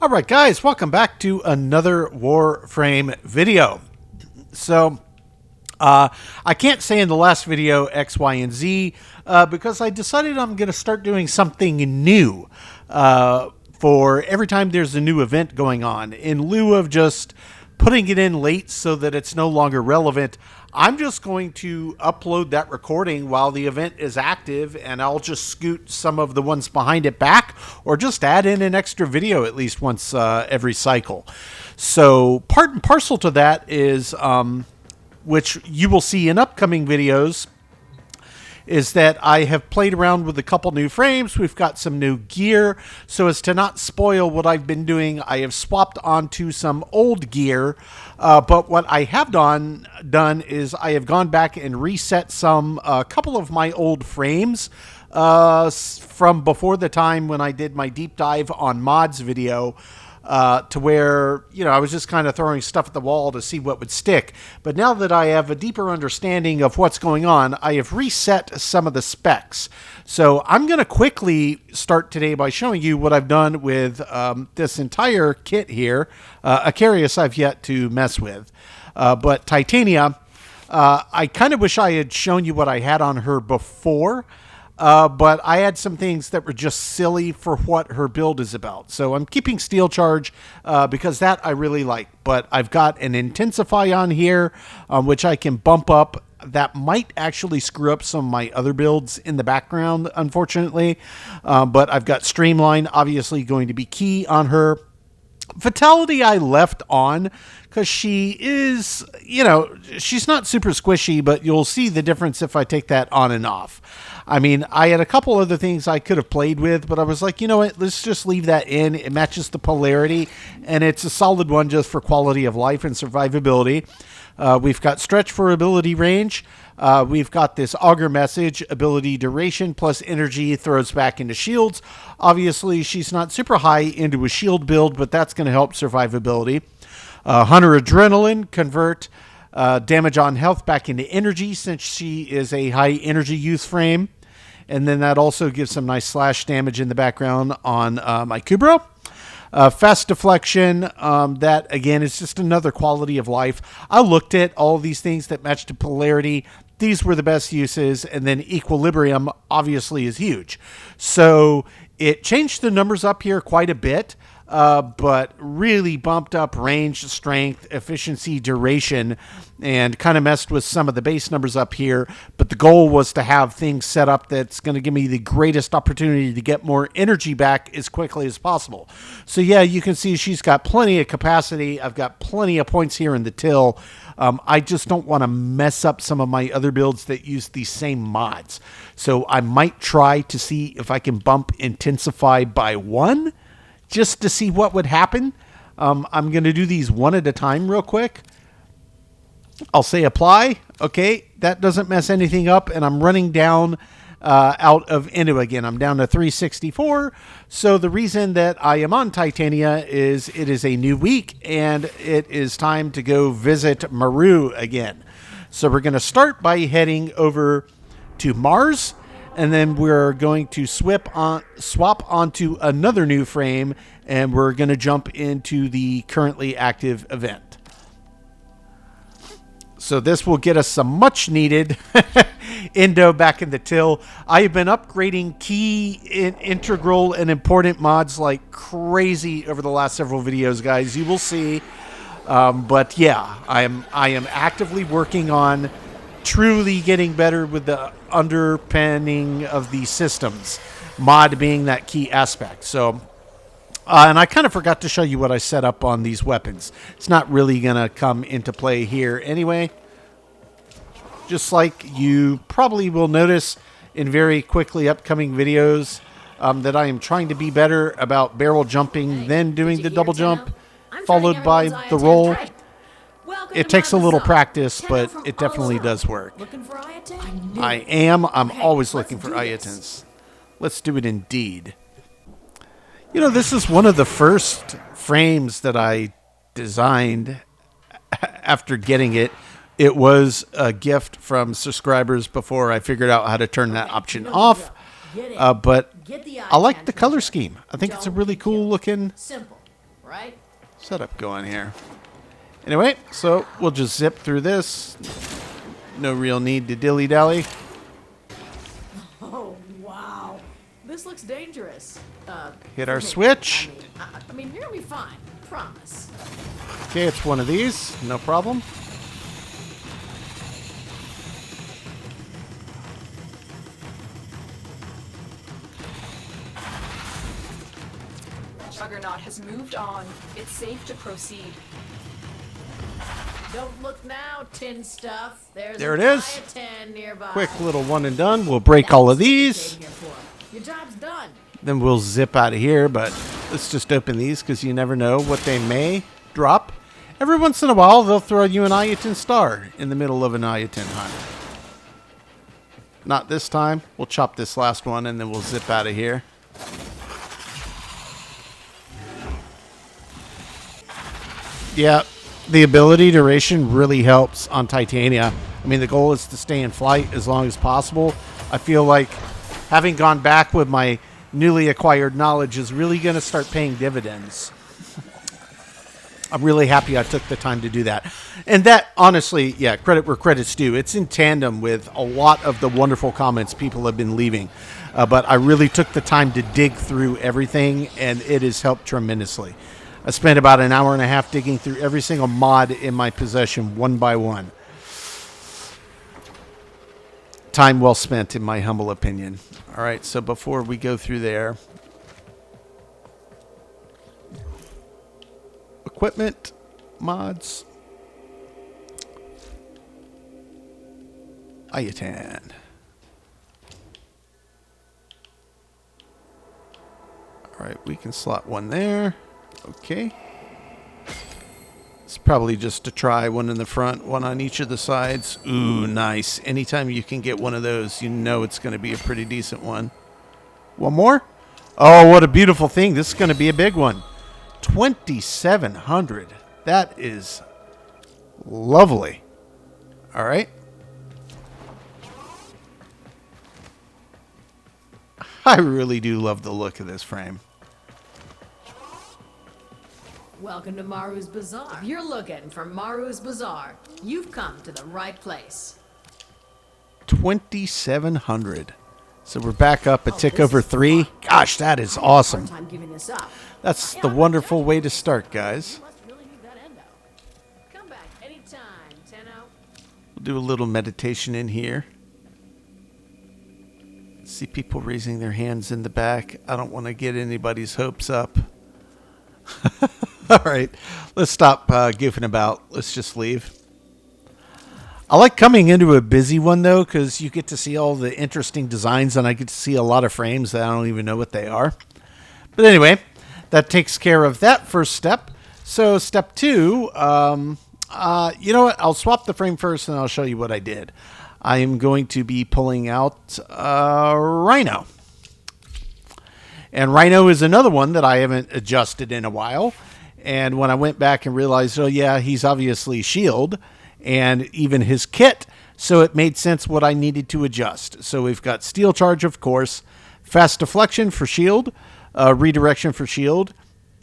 Alright guys, welcome back to another Warframe video. So, I can't say in the last video X, Y, and Z because I decided I'm going to start doing something new for every time there's a new event going on. In lieu of just putting it in late so that it's no longer relevant, I'm just going to upload that recording while the event is active, and I'll just scoot some of the ones behind it back, or just add in an extra video at least once every cycle. So part and parcel to that is, which you will see in upcoming videos, is that I have played around with a couple new frames. We've got some new gear. So as to not spoil what I've been doing, I have swapped onto some old gear. But what I have done is I have gone back and reset a couple of my old frames from before the time when I did my deep dive on mods video. To where, I was just kind of throwing stuff at the wall to see what would stick. But now that I have a deeper understanding of what's going on, I have reset some of the specs. So I'm going to quickly start today by showing you what I've done with this entire kit here. Acarius I've yet to mess with. But Titania, I kind of wish I had shown you what I had on her before. But I had some things that were just silly for what her build is about. So I'm keeping Steel Charge because that I really like. But I've got an Intensify on here, which I can bump up. That might actually screw up some of my other builds in the background, unfortunately. But I've got Streamline, obviously going to be key on her. Fatality I left on because she is, she's not super squishy, but you'll see the difference if I take that on and off. I mean, I had a couple other things I could have played with, but I was like, you know what, let's just leave that in. It matches the polarity, and it's a solid one just for quality of life and survivability. We've got Stretch for ability range. We've got this Augur Message, ability duration plus energy throws back into shields. Obviously, she's not super high into a shield build, but that's going to help survivability. Hunter Adrenaline, convert damage on health back into energy since she is a high energy use frame. And then that also gives some nice slash damage in the background on my Kubro. Fast deflection, that again is just another quality of life. I looked at all these things that match to polarity. These were the best uses, and then equilibrium obviously is huge. So it changed the numbers up here quite a bit, but really bumped up range, strength, efficiency, duration, and kind of messed with some of the base numbers up here. But the goal was to have things set up that's going to give me the greatest opportunity to get more energy back as quickly as possible. So yeah, you can see she's got plenty of capacity. I've got plenty of points here in the till. I just don't want to mess up some of my other builds that use these same mods. So I might try to see if I can bump Intensify by 1 just to see what would happen. I'm going to do these one at a time real quick. I'll say apply. Okay, that doesn't mess anything up, and I'm running down out of Endo again. I'm down to 364. So the reason that I am on Titania is it is a new week, and it is time to go visit Maru again. So we're going to start by heading over to Mars, and then we're going to swap onto another new frame, and we're going to jump into the currently active event. So this will get us some much needed Endo back in the till. I have been upgrading key, integral, and important mods like crazy over the last several videos, guys. You will see. But yeah, I am actively working on truly getting better with the underpinning of the systems, mod being that key aspect. So, and I kind of forgot to show you what I set up on these weapons. It's not really going to come into play here anyway. Just like you probably will notice in very quickly upcoming videos that I am trying to be better about barrel jumping, then doing the double jump, followed by the roll. It takes a little practice, but it definitely does work. I'm always looking for Ayatans. Let's do it indeed. This is one of the first frames that I designed after getting it. It was a gift from subscribers before I figured out how to turn that option off. But I like the color scheme. I think it's a really cool looking right? setup going here. Anyway, so we'll just zip through this. No real need to dilly-dally. Oh, wow. This looks dangerous. Hit our switch. I mean, you're gonna be fine. Promise. Okay, it's one of these. No problem. Juggernaut has moved on. It's safe to proceed. Don't look now, tin stuff. There it is. Ayatan nearby. Quick little one and done. We'll break all of these. Your job's done. Then we'll zip out of here, but let's just open these because you never know what they may drop. Every once in a while, they'll throw you an Ayatan star in the middle of an Ayatan hunt. Not this time. We'll chop this last one and then we'll zip out of here. Yeah, the ability duration really helps on Titania. I mean, the goal is to stay in flight as long as possible. I feel like having gone back with my newly acquired knowledge is really going to start paying dividends. I'm really happy I took the time to do that. And that, honestly, yeah, credit where credit's due. It's in tandem with a lot of the wonderful comments people have been leaving. But I really took the time to dig through everything, and it has helped tremendously. I spent about an hour and a half digging through every single mod in my possession, one by one. Time well spent, in my humble opinion. All right, so before we go through there, equipment, mods, Ayatan. All right, we can slot one there. Okay. It's probably just to try one in the front, one on each of the sides. Ooh, nice. Anytime you can get one of those, you know it's going to be a pretty decent one. One more? Oh, what a beautiful thing. This is going to be a big one. 2,700. That is lovely. All right. I really do love the look of this frame. Welcome to Maru's Bazaar. If you're looking for Maru's Bazaar, you've come to the right place. 2,700. So we're back up a tick over 3. Gosh, that is awesome. Time giving this up. That's the wonderful way to start, guys. You must really need that endo. Come back anytime, Tenno. We'll do a little meditation in here. See people raising their hands in the back. I don't want to get anybody's hopes up. All right, let's stop goofing about. Let's just leave. I like coming into a busy one, though, because you get to see all the interesting designs, and I get to see a lot of frames that I don't even know what they are. But anyway, that takes care of that first step. So step 2, you know what? I'll swap the frame first, and I'll show you what I did. I am going to be pulling out Rhino. And Rhino is another one that I haven't adjusted in a while. And when I went back and realized, oh yeah, he's obviously shield and even his kit. So it made sense what I needed to adjust. So we've got steel charge, of course, fast deflection for shield, redirection for shield,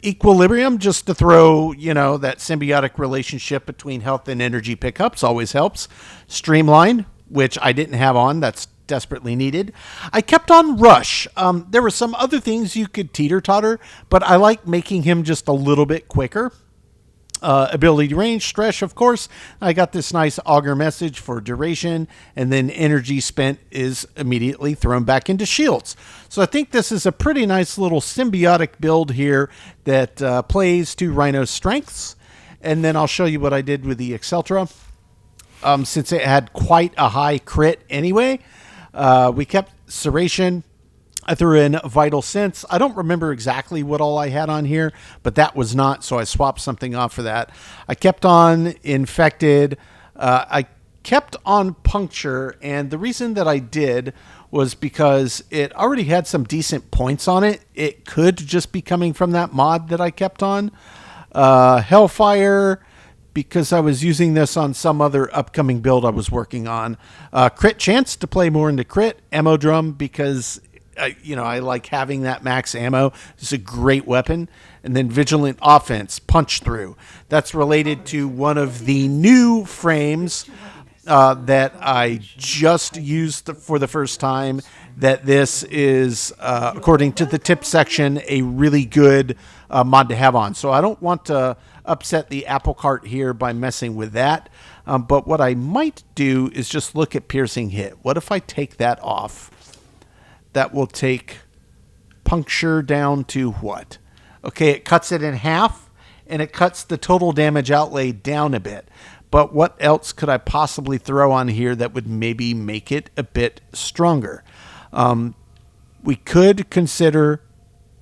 equilibrium just to throw, you know, that symbiotic relationship between health and energy pickups always helps. Streamline, which I didn't have on. That's desperately needed. I kept on Rush. There were some other things you could teeter-totter, but I like making him just a little bit quicker. Ability range, stretch, of course. I got this nice auger message for duration, and then energy spent is immediately thrown back into shields. So I think this is a pretty nice little symbiotic build here that plays to Rhino's strengths. And then I'll show you what I did with the Exceltra. Since it had quite a high crit anyway, we kept Serration. I threw in Vital Sense. I don't remember exactly what all I had on here, but that was not, so I swapped something off for that. I kept on Infected. I kept on Puncture, and the reason that I did was because it already had some decent points on it. It could just be coming from that mod that I kept on. Hellfire, because I was using this on some other upcoming build I was working on. Crit Chance to play more into crit. Ammo Drum, because I like having that max ammo. It's a great weapon. And then Vigilant Offense, Punch Through. That's related to one of the new frames that I just used for the first time. That this is, according to the tip section, a really good mod to have on. So I don't want to upset the apple cart here by messing with that. But what I might do is just look at Piercing Hit. What if I take that off? That will take Puncture down to what? Okay, it cuts it in half, and it cuts the total damage outlay down a bit. But what else could I possibly throw on here that would maybe make it a bit stronger? We could consider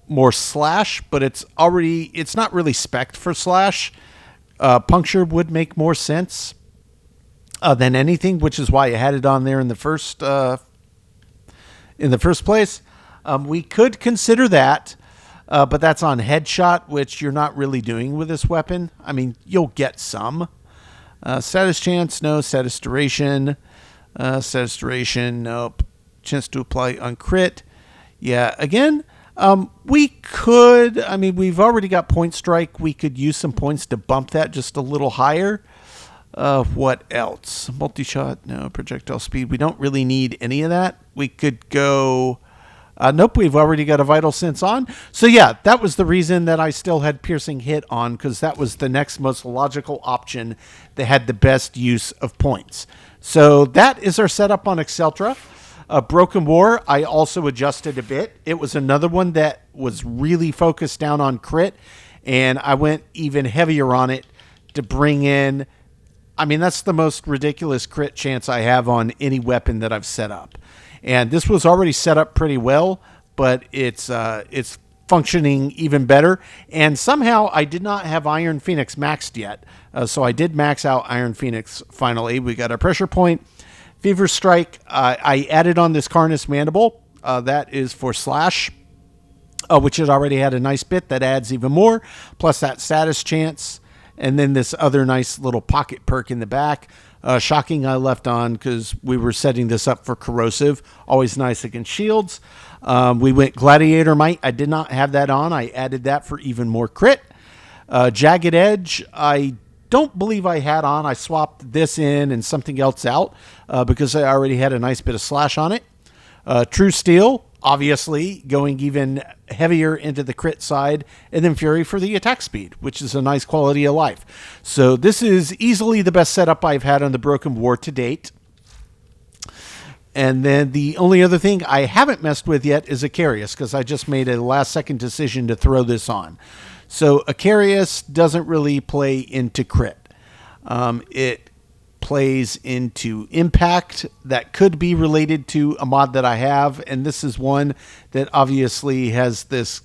more slash, but it's not really spec'd for slash. Puncture would make more sense than anything, which is why I had it on there in the first place. We could consider that, but that's on headshot, which you're not really doing with this weapon. I mean, you'll get some. Status chance, no. Status duration, nope. Chance to apply on crit. Yeah, again, we could, we've already got Point Strike. We could use some points to bump that just a little higher. What else? Multi-shot, no. Projectile speed, we don't really need any of that. We could go... nope, we've already got a Vital Sense on. So yeah, that was the reason that I still had Piercing Hit on, because that was the next most logical option that had the best use of points. So that is our setup on Exceltra. Broken War, I also adjusted a bit. It was another one that was really focused down on crit, and I went even heavier on it to bring in... that's the most ridiculous crit chance I have on any weapon that I've set up. And this was already set up pretty well, but it's functioning even better. And somehow I did not have Iron Phoenix maxed yet. So I did max out Iron Phoenix finally. We got our pressure point. Fever Strike, I added on this Carnus Mandible. That is for slash, which it already had a nice bit that adds even more. Plus that status chance. And then this other nice little pocket perk in the back. Shocking I left on because we were setting this up for corrosive. Always nice against shields. We went Gladiator Might. I did not have that on. I added that for even more crit. Jagged Edge, I don't believe I had on. I swapped this in and something else out because I already had a nice bit of slash on it. True Steel, obviously going even heavier into the crit side, and then Fury for the attack speed, which is a nice quality of life. So this is easily the best setup I've had on the Broken War to date. And then the only other thing I haven't messed with yet is Icarius, because I just made a last-second decision to throw this on. So Icarius doesn't really play into crit. It plays into impact that could be related to a mod that I have, and this is one that obviously has this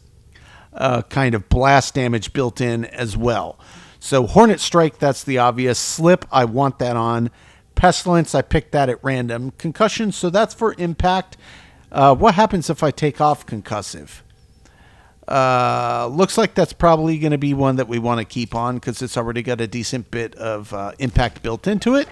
kind of blast damage built in as well. So Hornet Strike, that's the obvious. Slip, I want that on. Pestilence, I picked that at random. Concussion, so that's for impact. What happens if I take off Concussive? Looks like that's probably going to be one that we want to keep on because it's already got a decent bit of impact built into it.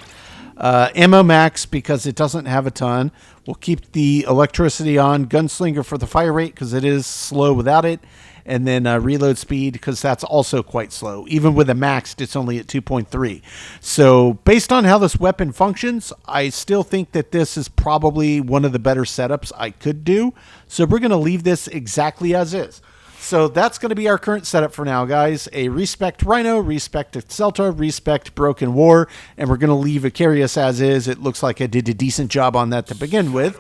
Ammo max because it doesn't have a ton. We'll keep the electricity on. Gunslinger for the fire rate because it is slow without it. And then reload speed because that's also quite slow. Even with a maxed, it's only at 2.3. So based on how this weapon functions, I still think that this is probably one of the better setups I could do. So we're going to leave this exactly as is. So that's going to be our current setup for now, guys. A Respect Rhino, Respect Exceltra, Respect Broken War, and we're going to leave Icarius as is. It looks like I did a decent job on that to begin with.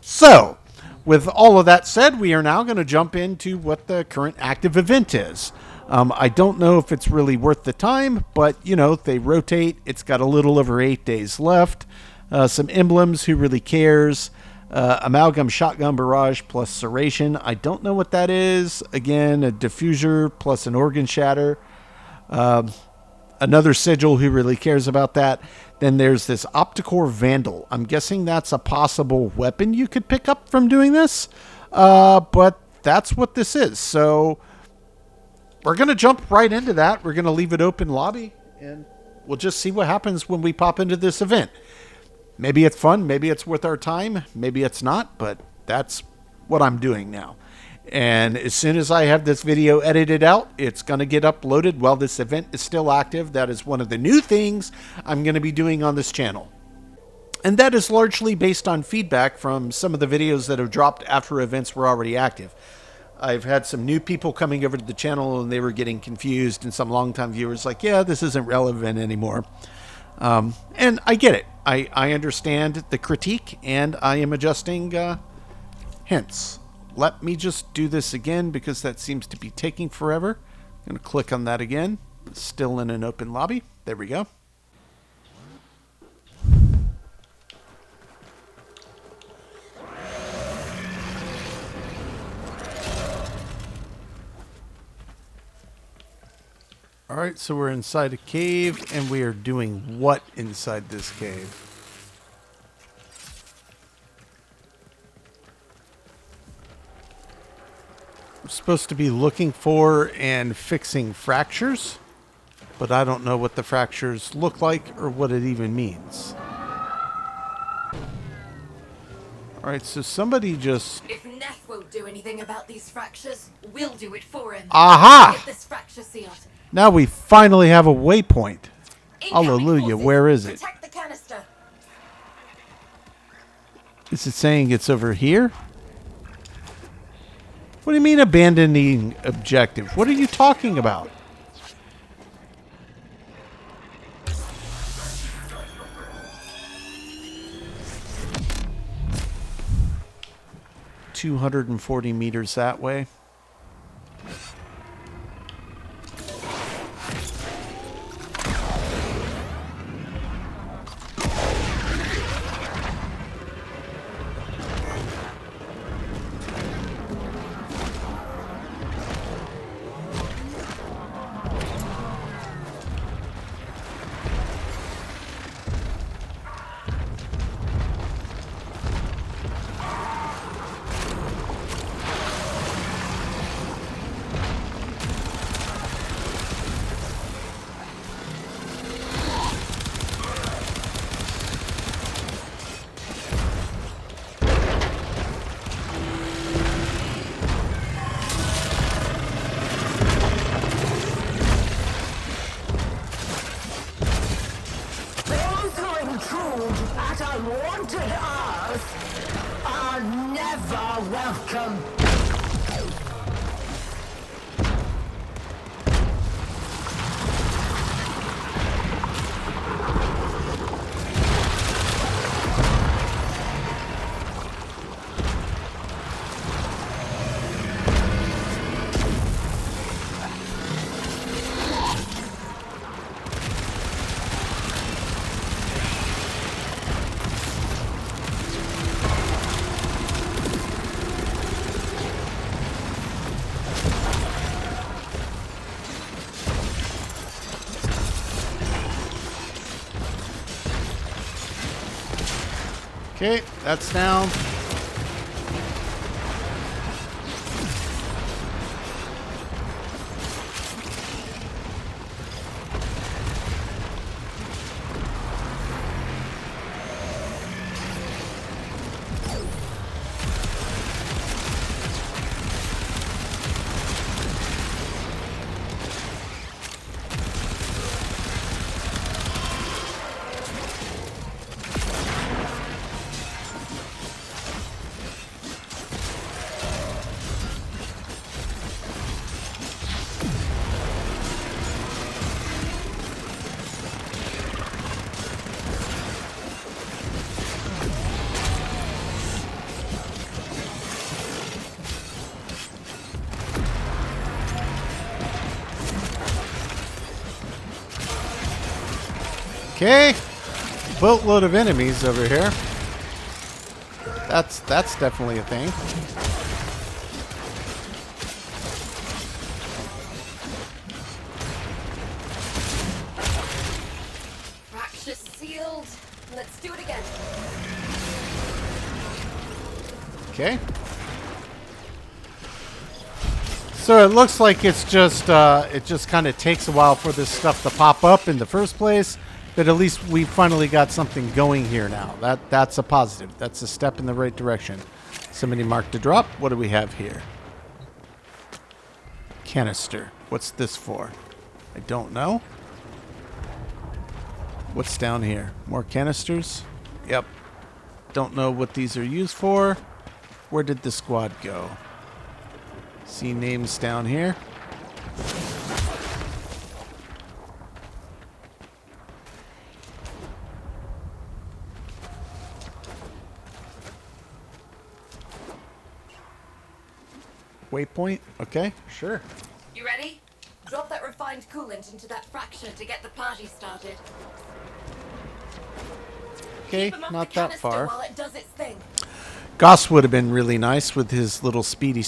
So, with all of that said, we are now going to jump into what the current active event is. I don't know if it's really worth the time, but, you know, they rotate. It's got a little over 8 days left. Some emblems, who really cares? Amalgam Shotgun Barrage plus Serration. I don't know what that is. Again, a Diffuser plus an Organ Shatter. Another Sigil, who really cares about that. Then there's this Opticore Vandal. I'm guessing that's a possible weapon you could pick up from doing this. But that's what this is. So we're going to jump right into that. We're going to leave it open lobby. And we'll just see what happens when we pop into this event. Maybe it's fun. Maybe it's worth our time. Maybe it's not. But that's what I'm doing now. And as soon as I have this video edited out, it's going to get uploaded while this event is still active. That is one of the new things I'm going to be doing on this channel. And that is largely based on feedback from some of the videos that have dropped after events were already active. I've had some new people coming over to the channel and they were getting confused, and some longtime viewers like, yeah, this isn't relevant anymore. And I get it. I understand the critique, and I am adjusting hints. Let me just do this again because that seems to be taking forever. I'm going to click on that again. Still in an open lobby. There we go. Alright, so we're inside a cave, and we are doing what inside this cave? We're supposed to be looking for and fixing fractures, but I don't know what the fractures look like or what it even means. Alright, so somebody just... If Neth won't do anything about these fractures, we'll do it for him. Aha! Get this fracture sealed. Now we finally have a waypoint. Incoming Hallelujah, forces. where is it? Protect the canister. Is it saying it's over here? What do you mean abandoning objective? What are you talking about? $240 that way. Welcome. Okay, that's down. Okay, boatload of enemies over here. That's definitely a thing. Fracture sealed. Let's do it again. Okay. So it looks like it's just it just kind of takes a while for this stuff to pop up in the first place, But at least we finally got something going here now. That's a positive. That's a step in the right direction. Somebody marked a drop. What do we have here? Canister. What's this for? I don't know. What's down here? More canisters? Yep. Don't know what these are used for. Where did the squad go? See names down here. Waypoint? Okay, sure. You ready? Drop that refined coolant into that fracture to get the party started. Okay, Keep 'em off not the that canister far. while it does its thing. Goss would have been really nice with his little speedy.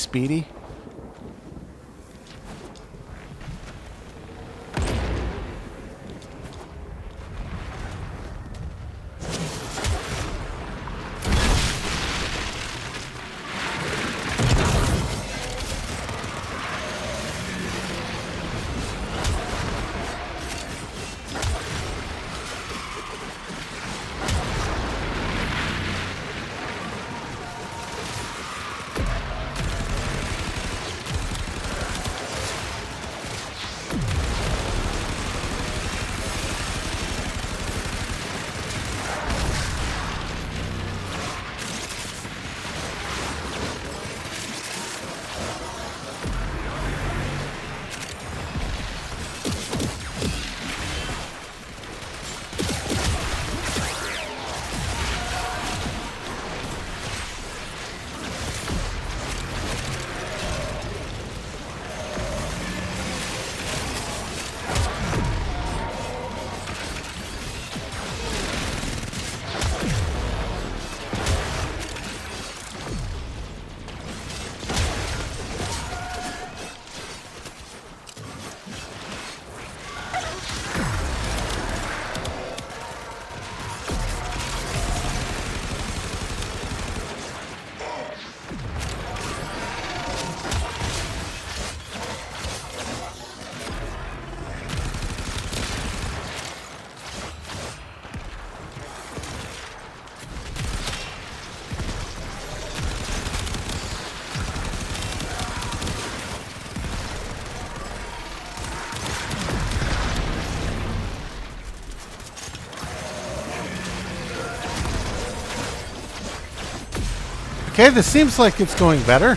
Okay, this seems like it's going better.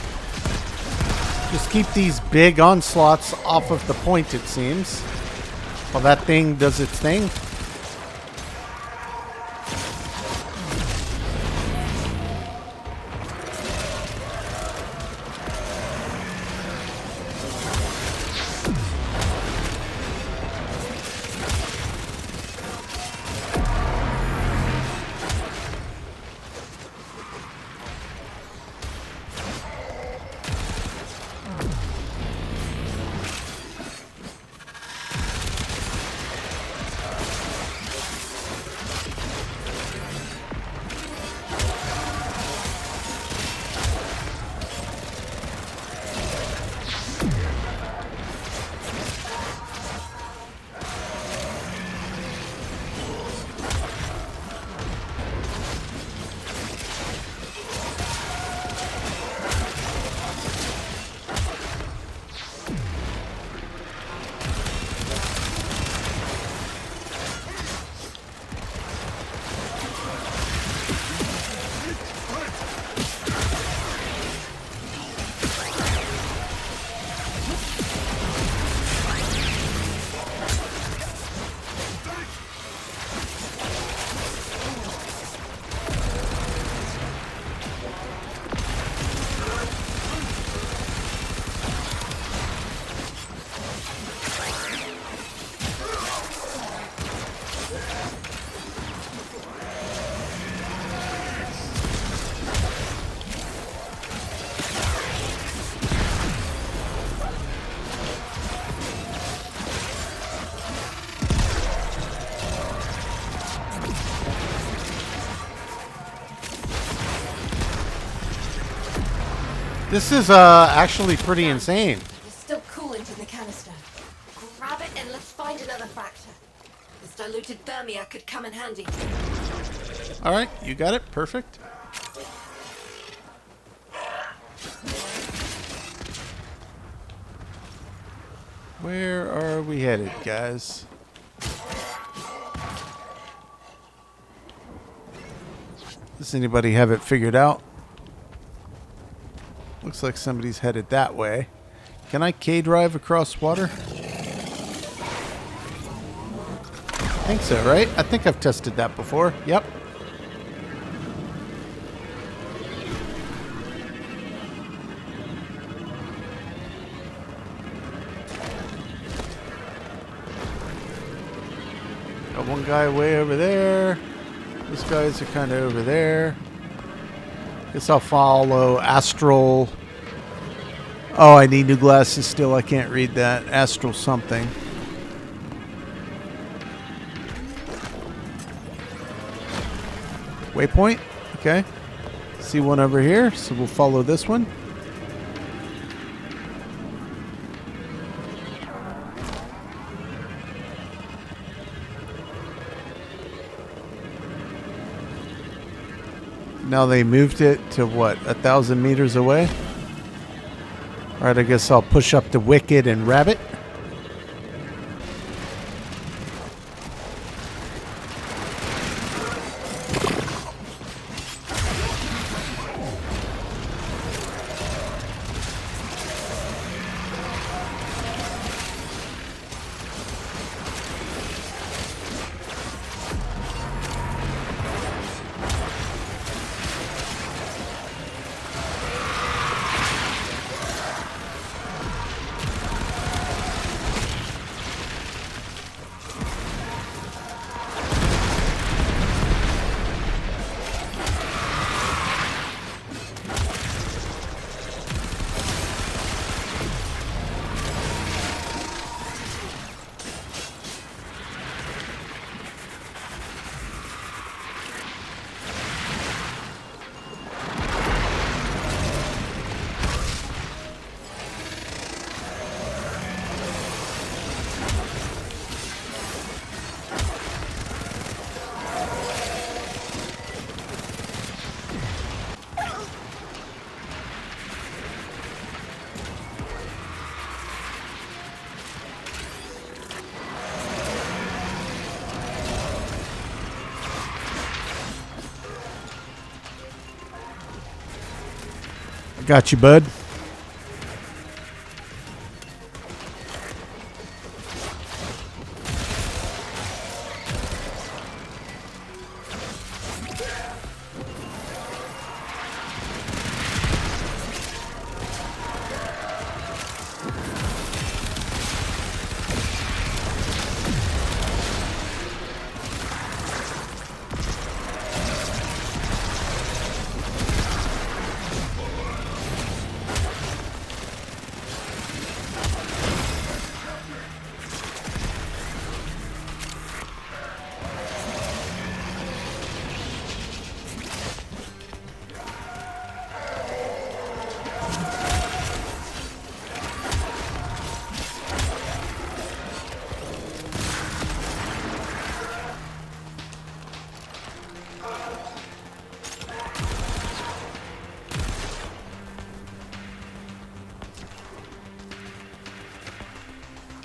Just keep these big onslaughts off of the point, it seems. While that thing does its thing. This is actually pretty insane. There's still coolant in the canister. Grab it and let's find another fracture. This diluted activated Thermia could come in handy. All right, you got it. Perfect. Where are we headed, guys? Does anybody have it figured out? Looks like somebody's headed that way. Can I K-drive across water? I think so, right? I think I've tested that before. Yep. Got one guy way over there. These guys are kind of over there. Guess I'll follow Astral. Oh, I need new glasses still. I can't read that. Astral something. Waypoint. Okay. See one over here, so we'll follow this one. Now they moved it to what, 1,000 meters away? Alright, I guess I'll push up to Wicked and Rabbit. Got you, bud.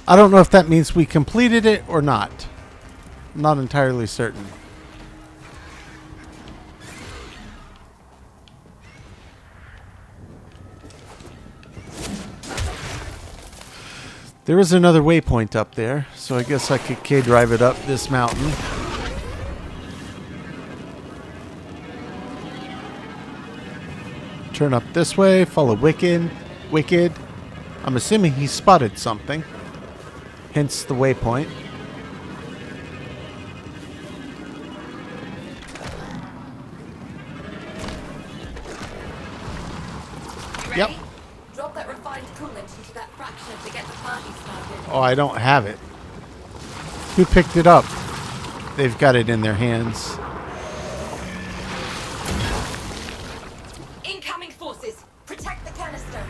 I don't know if that means we completed it or not. I'm not entirely certain. There is another waypoint up there, so I guess I could K-drive it up this mountain. Turn up this way, follow Wicked. I'm assuming he spotted something. Hence the waypoint. Ready? Yep. Drop that refined coolant into that fracture to get the party started. Oh, I don't have it. Who picked it up? They've got it in their hands. Incoming forces! Protect the canister!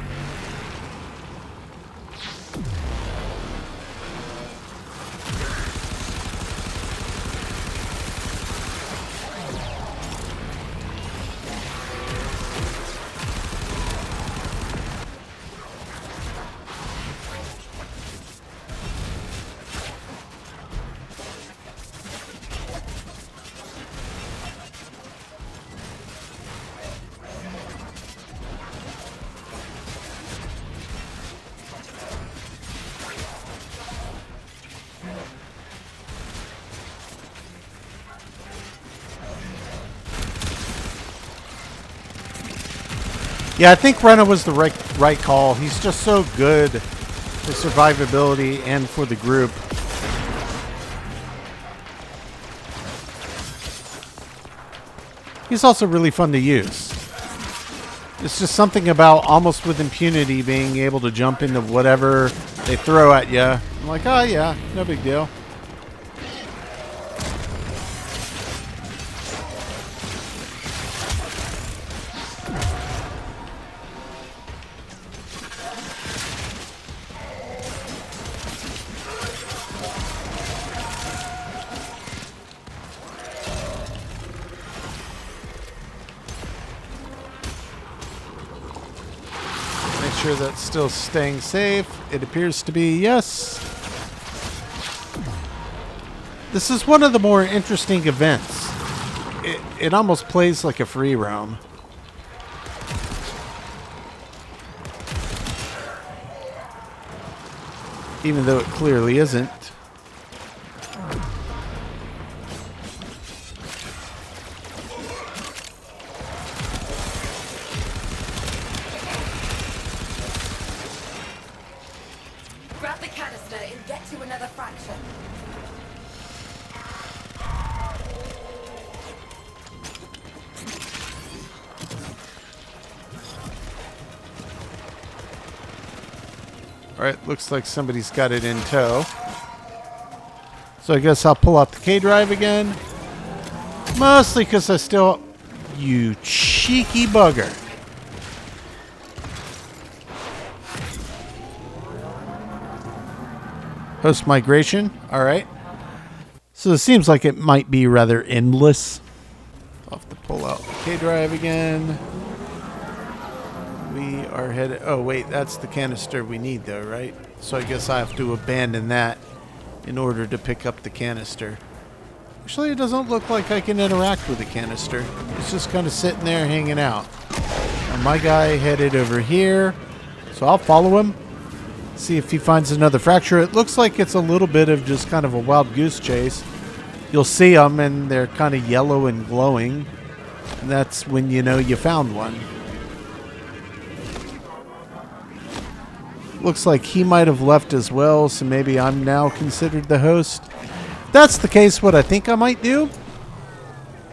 Yeah, I think Rhino was the right call. He's just so good for survivability and for the group. He's also really fun to use. It's just something about almost with impunity being able to jump into whatever they throw at you. I'm like, oh yeah, no big deal. Sure that's still staying safe. It appears to be, yes. This is one of the more interesting events. It almost plays like a free roam. Even though it clearly isn't. Grab the canister and get to another fraction. Alright, looks like somebody's got it in tow. So I guess I'll pull out the K-Drive again. Mostly because I still... You cheeky bugger. Host migration. All right. So it seems like it might be rather endless. I'll have to pull out the K-Drive again. We are headed... Oh, wait. That's the canister we need, though, right? So I guess I have to abandon that in order to pick up the canister. Actually, it doesn't look like I can interact with the canister. It's just kind of sitting there hanging out. And my guy headed over here. So I'll follow him. See if he finds another fracture. It looks like it's a little bit of just kind of a wild goose chase. You'll see them and they're kind of yellow and glowing. And that's when you know you found one. Looks like he might have left as well, so maybe I'm now considered the host. If that's the case, what I think I might do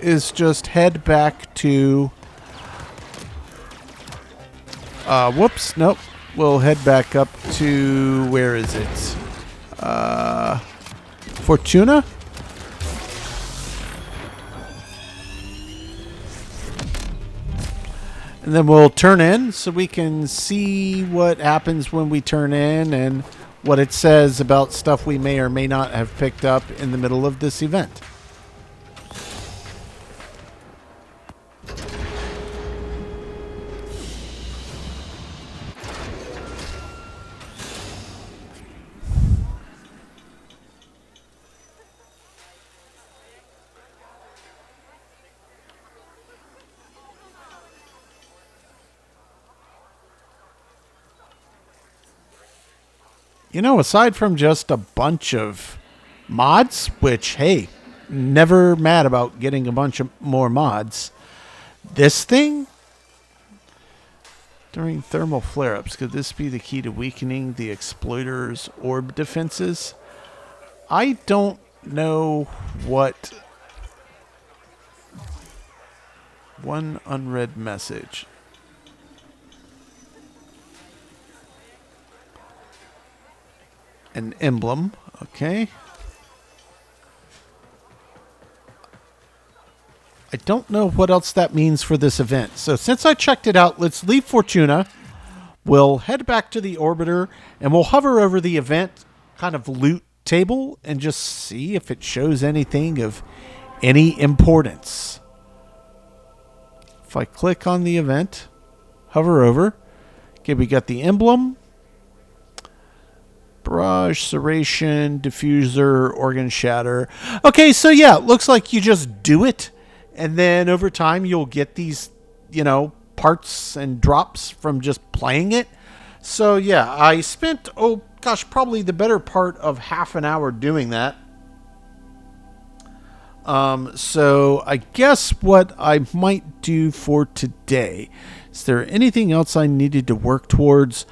is just head back to... whoops, nope. We'll head back up to, where is it? Fortuna? And then we'll turn in so we can see what happens when we turn in and what it says about stuff we may or may not have picked up in the middle of this event. You know, aside from just a bunch of mods, which, hey, never mad about getting a bunch of more mods, this thing, during thermal flare-ups, could this be the key to weakening the exploiter's orb defenses? I don't know what... One unread message. An emblem, okay. I don't know what else that means for this event. So since I checked it out, let's leave Fortuna. We'll head back to the orbiter and we'll hover over the event kind of loot table and just see if it shows anything of any importance. If I click on the event, hover over, okay, we got the emblem. Barrage, serration, diffuser, organ shatter. Okay, so yeah, it looks like you just do it. And then over time, you'll get these, you know, parts and drops from just playing it. So yeah, I spent, oh gosh, probably the better part of half an hour doing that. So I guess what I might do for today, is there anything else I needed to work towards?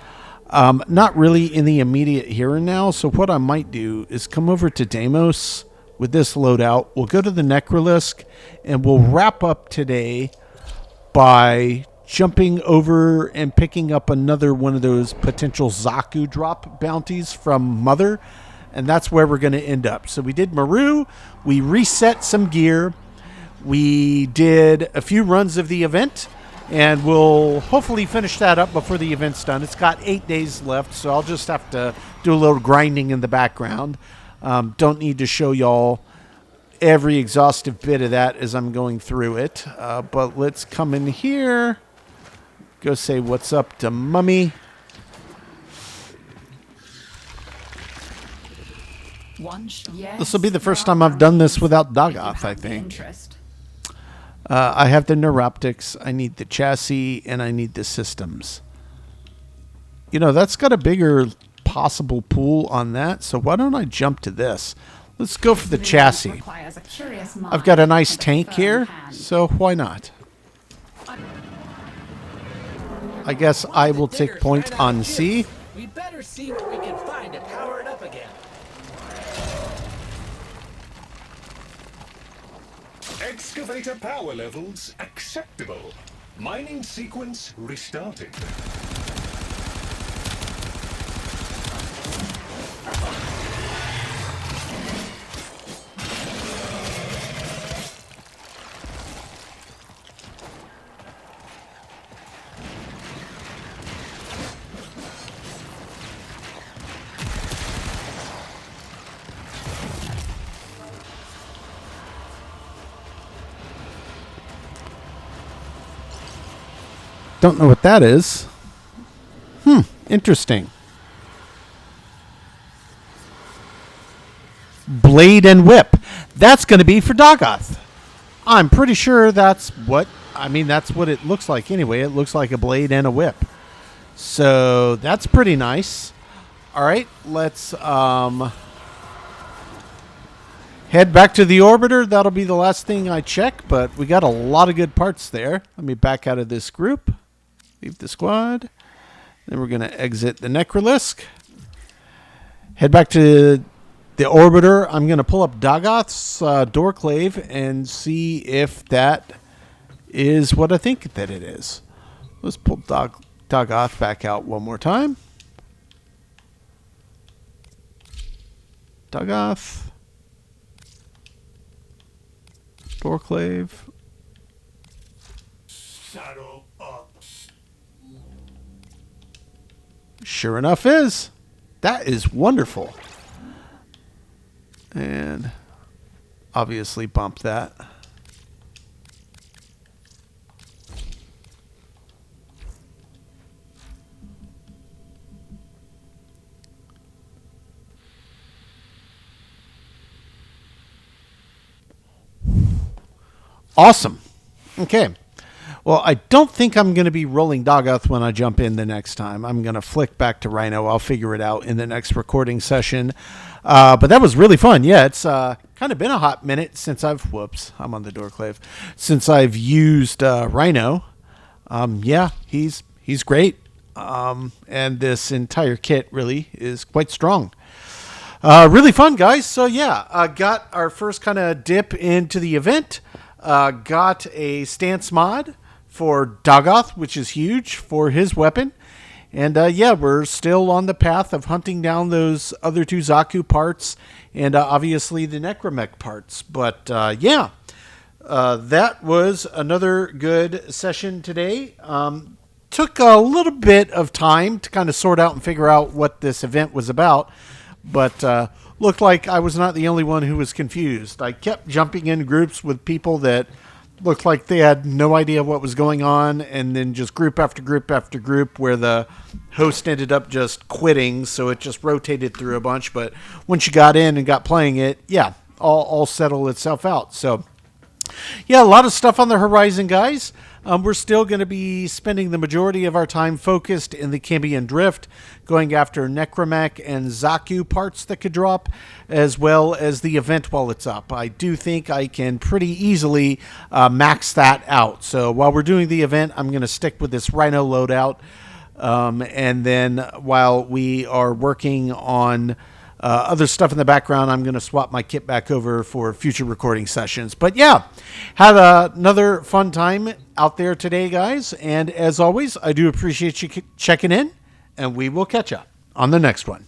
Not really in the immediate here and now. So what I might do is come over to Deimos with this loadout. We'll go to the Necrolisk and we'll wrap up today by jumping over and picking up another one of those potential Zaku drop bounties from Mother. And that's where we're going to end up. So we did Maru. We reset some gear. We did a few runs of the event. And we'll hopefully finish that up before the event's done. It's got 8 days left, so I'll just have to do a little grinding in the background. Don't need to show y'all every exhaustive bit of that as I'm going through it. But let's come in here. Go say what's up to Mummy. This will be the first time I've done this without Dagoth, I think. I have the neuroptics, I need the chassis, and I need the systems. You know, that's got a bigger possible pool on that, so why don't I jump to this? Let's go for the chassis. I've got a nice tank here, so why not? I guess I will take point on C. We better see what we can find to power it up again. Excavator power levels acceptable. Mining sequence restarted. Don't know what that is. Interesting. Blade and whip. That's going to be for Dagoth. I'm pretty sure that's what, that's what it looks like anyway. It looks like a blade and a whip. So that's pretty nice. All right, let's head back to the orbiter. That'll be the last thing I check, but we got a lot of good parts there. Let me back out of this group. Leave the squad. Then we're going to exit the Necrolisk. Head back to the orbiter. I'm going to pull up Dagoth's Doorclave and see if that is what I think that it is. Let's pull Dagoth back out one more time. Dagoth. Doorclave. Saddle up. Sure enough is. That is wonderful. And obviously bump that. Awesome. Okay. Well, I don't think I'm going to be rolling Dagoth when I jump in the next time. I'm going to flick back to Rhino. I'll figure it out in the next recording session. But that was really fun. Yeah, it's kind of been a hot minute since whoops, I'm on the Doorclave. Since I've used Rhino. Yeah, he's great. And this entire kit really is quite strong. Really fun, guys. So yeah, got our first kind of dip into the event. Got a stance mod for Dagoth, which is huge for his weapon. And yeah, we're still on the path of hunting down those other two Zaku parts and obviously the Necromech parts. But yeah, that was another good session today. Took a little bit of time to kind of sort out and figure out what this event was about. But looked like I was not the only one who was confused. I kept jumping in groups with people that looked like they had no idea what was going on, and then just group after group after group where the host ended up just quitting, so it just rotated through a bunch. But once you got in and got playing it, yeah, all settled itself out. So Yeah, a lot of stuff on the horizon, guys. We're still going to be spending the majority of our time focused in the Cambion Drift, going after Necromech and Zaku parts that could drop, as well as the event while it's up. I do think I can pretty easily max that out. So while we're doing the event, I'm going to stick with this Rhino loadout. And then while we are working on other stuff in the background, I'm going to swap my kit back over for future recording sessions. But yeah, had another fun time out there today, guys. And as always, I do appreciate you checking in, and we will catch up on the next one.